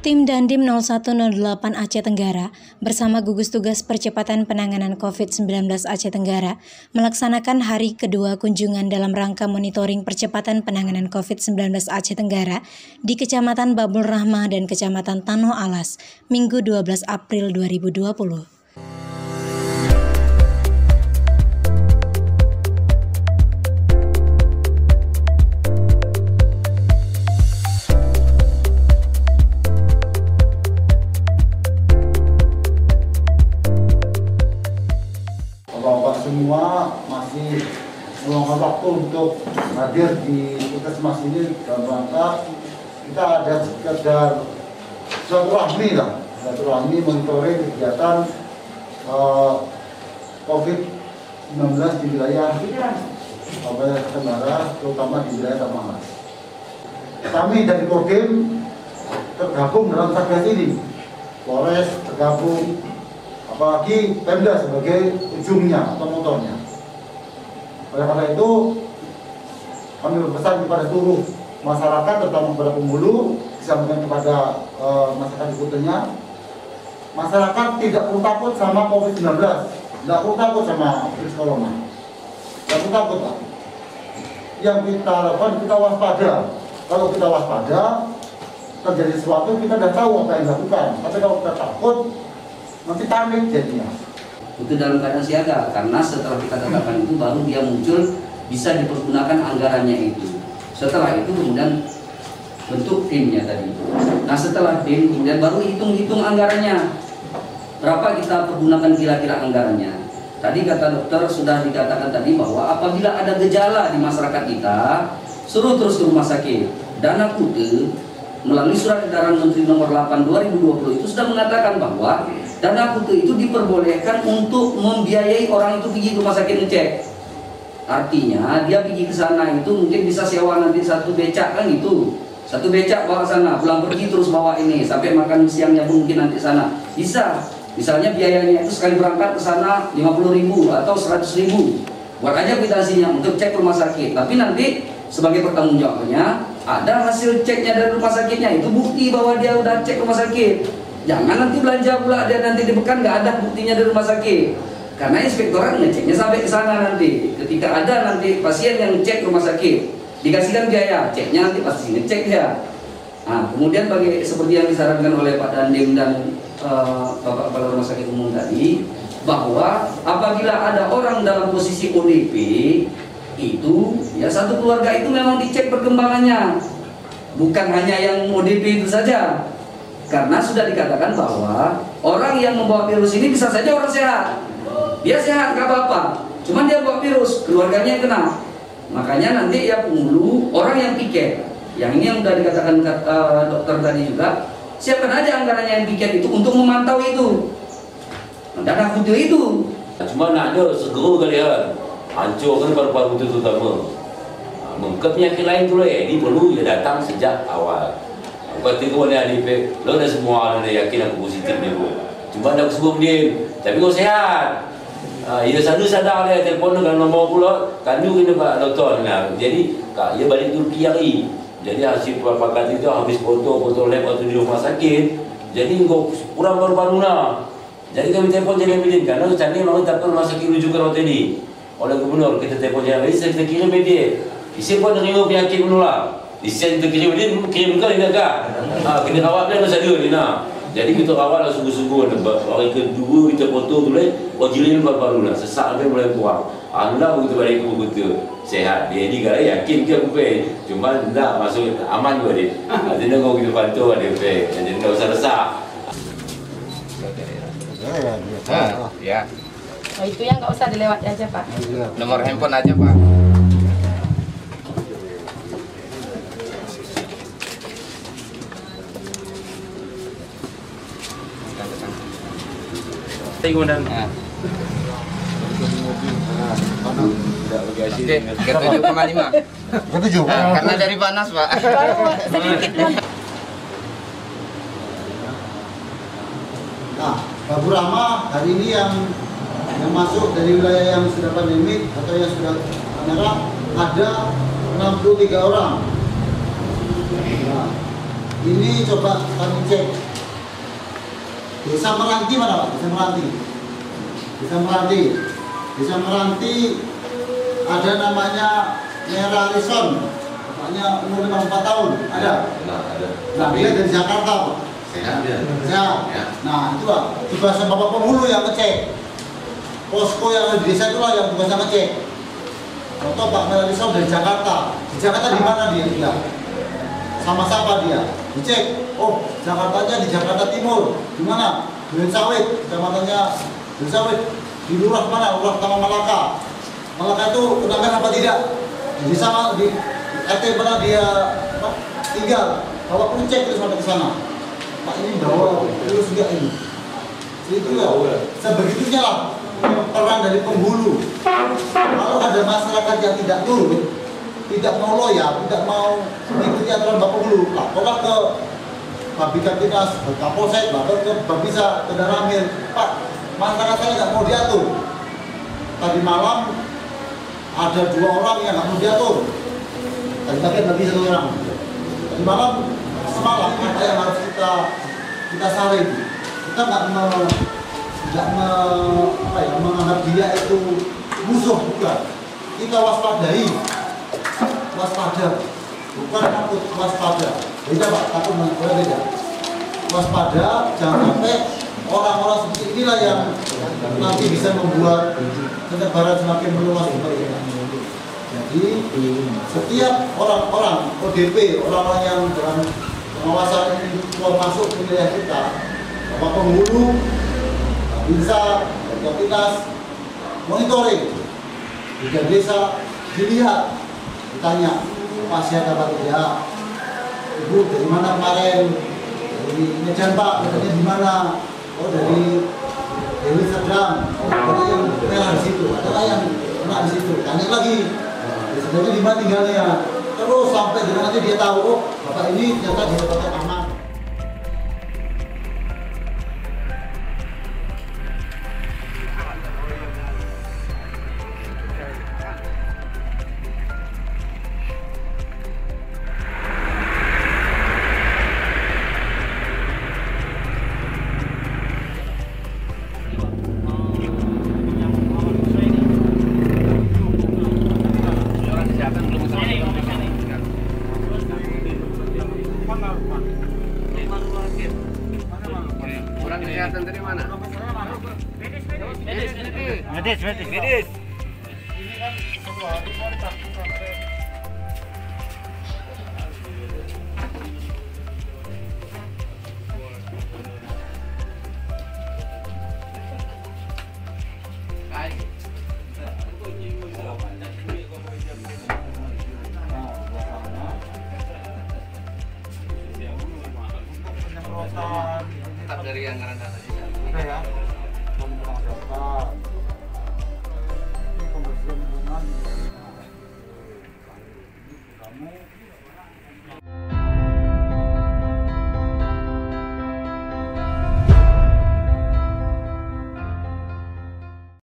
Tim Dandim 0108 Aceh Tenggara bersama gugus tugas percepatan penanganan COVID-19 Aceh Tenggara melaksanakan hari kedua kunjungan dalam rangka monitoring percepatan penanganan COVID-19 Aceh Tenggara di Kecamatan Babul Rahmah dan Kecamatan Tanoh Alas, Minggu 12 April 2020. Bapak semua masih meluangkan waktu untuk hadir di puskesmas ini dalam rangka kita ada sekedar silaturahmi monitoring kegiatan COVID-19 di wilayah Aceh Tenggara, terutama di wilayah Tanoh Alas. Kami dari Kodim tergabung dalam satgas ini, Polres tergabung, apalagi Pemda sebagai ujungnya atau motornya. Oleh karena itu, kami berpesan kepada seluruh masyarakat, terutama kepada penghulu, disampaikan kepada masyarakat di Kutenya, masyarakat tidak perlu takut sama COVID-19, tidak perlu takut sama virus corona, tidak perlu takut, Pak. Yang kita lakukan, kita waspada. Kalau kita waspada, terjadi sesuatu, kita sudah tahu apa yang dilakukan. Tapi kalau kita takut, nanti panik jadinya. Itu dalam keadaan siaga, karena setelah kita tetapkan itu baru dia muncul, bisa dipergunakan anggarannya itu. Setelah itu kemudian bentuk timnya tadi. Nah setelah tim kemudian baru hitung anggarannya. Berapa kita pergunakan kira-kira anggarannya. Tadi kata dokter sudah dikatakan tadi bahwa apabila ada gejala di masyarakat kita, suruh terus ke rumah sakit. Dana Kute melalui surat edaran Menteri Nomor 8 2020 itu sudah mengatakan bahwa dana Kute itu diperbolehkan untuk membiayai orang itu pergi ke rumah sakit ngecek. Artinya dia pergi ke sana itu mungkin bisa sewa nanti satu becak kan gitu. Satu becak bawa sana, pulang pergi terus bawa ini sampai makan siangnya pun mungkin nanti sana. Bisa. Misalnya biayanya itu sekali berangkat ke sana 50.000 atau 100.000. Buat aja kwitansinya untuk cek rumah sakit. Tapi nanti sebagai pertanggungjawabannya ada hasil ceknya dari rumah sakitnya, itu bukti bahwa dia udah cek rumah sakit. Jangan nanti belanja pula dia nanti di pekan nggak ada buktinya dari rumah sakit. Karena inspektorat ngeceknya sampai ke sana nanti. Ketika ada nanti pasien yang cek rumah sakit, dikasihkan biaya, ceknya nanti pasti ngecek dia. Nah, kemudian bagi seperti yang disarankan oleh Pak Dandim dan Bapak Kepala Rumah Sakit Umum tadi, bahwa apabila ada orang dalam posisi ODP itu ya satu keluarga itu memang dicek perkembangannya, bukan hanya yang ODP itu saja, karena sudah dikatakan bahwa orang yang membawa virus ini bisa saja orang sehat, dia sehat nggak apa-apa, cuman dia bawa virus, keluarganya yang kena. Makanya nanti ya penghulu orang yang piket, yang ini yang sudah dikatakan dokter tadi juga, siapkan aja anggarannya yang piket itu untuk memantau itu dana Kute itu. Cuma nak ada segera kalian hancurkan paru-paru itu terutama. Mengke penyakit lain tu ini perlu dia datang sejak awal. Ketika mana ada lo dah semua ada yakin aku positif ni bu. Cuma dah sebelum dia, tapi kau sehat. Ia selalu sadar dia telefon dengan nombor pula. Kandu kena Pak Doktor. Nah, jadi ia balik Turki hari. Jadi hasil papakan itu habis foto lab atau di rumah sakit. Jadi kau kurang paru-paru lah. Jadi kami telefon jadi ambilin karena cari memang tak rumah sakit rujukan waktu ini. Oleh gubernur kita telefon dia, kita kirim media. Isi pun nerima penyakit menular. Isi kita kirim dia, kirim kau ini agak. Kena rawat dia masa dia ni nak. Jadi kita rawat lah sungguh-sungguh. Hari kedua kita foto tu wajilin baru lah. Sesak sampai mulai kurang. Alhamdulillah begitu balik ke betul sehat. Dia ni kalau yakin ke aku pay. Cuma tak masuk aman juga dia. Jadi kau kita bantu dia pay. Jadi tak usah resah. Ya. Oh, itu yang nggak usah dilewati aja Pak. Nomor handphone aja Pak. Kemudian Ke 7,5. Karena dari panas Pak. Sedikit Mas. Nah, Babul Rahmah hari ini yang masuk dari wilayah yang sudah pandemik atau yang sudah merah ada 63 orang. Nah, Ini coba kami cek. Desa Meranti mana Pak? Desa Meranti. Desa Meranti. Desa Meranti ada namanya Merah Rison. Bapaknya umur 54 tahun. Ada? Ada. Nah, dia dari Jakarta Pak. Sehat dia. Sehat. Ya. Nah, itu Pak. Tugasnya Bapak penghulu yang ngecek. Posko yang ada di desa itulah yang tugasnya ngecek. Contoh Pak Merah Rison dari Jakarta. Di Jakarta di mana dia? Sama siapa dia? Dicek. Oh, Jakartanya di Jakarta Timur. Di mana? Duren Sawit. Kecamatannya Duren Sawit. Di lurah mana? Lurah Taman Malaka. Malaka itu kenangan apa tidak? Di sama di RT mana dia tinggal. Bapak perlu cek terus sampai ke sana. Pak ini bawa terus enggak ini? Itu ya. Sebegitunya lah peran dari penghulu. Kalau ada masyarakat yang tidak turun, tidak mau loyal, tidak mau mengikuti aturan Bapak Penghulu, laporlah ke Babinkamtibmas, ke Kapolsek, lapor ke Babinsa, ke Daramil. Pak, masyarakat saya nggak mau diatur. Tadi malam ada 2 orang yang nggak mau diatur. Tadi pagi lebih 1 orang. Tadi malam semalam apa yang harus kita saring. Kita nggak menganggap dia itu musuh, bukan. Kita waspadai. Waspada, bukan takut, waspada. Beda Pak, takut dengan beda. Waspada, jangan sampai orang-orang seperti inilah yang nanti bisa membuat penyebaran semakin meluas seperti ini. Jadi setiap orang-orang ODP, orang-orang yang dalam pengawasan ini keluar masuk ke wilayah kita, Bapak Penghulu, bisa Babinkas monitoring di desa, dilihat, ditanya Pak sehat apa tidak, Ibu dari mana kemarin, dari Medan Pak, katanya di mana? Oh dari Dewi Serdang, ada yang merah di situ, ada yang kena di situ, tanya lagi, sebenarnya di mana tinggalnya, terus sampai dengan nanti dia tahu, oh Bapak ini ternyata di tempat aman. Orang kesehatan dari mana? Medis. Ini kan 1 hari kontak sampai Tetap dari anggaran dana juga. udah ya, penyemprotan, ini pembersihan lingkungan.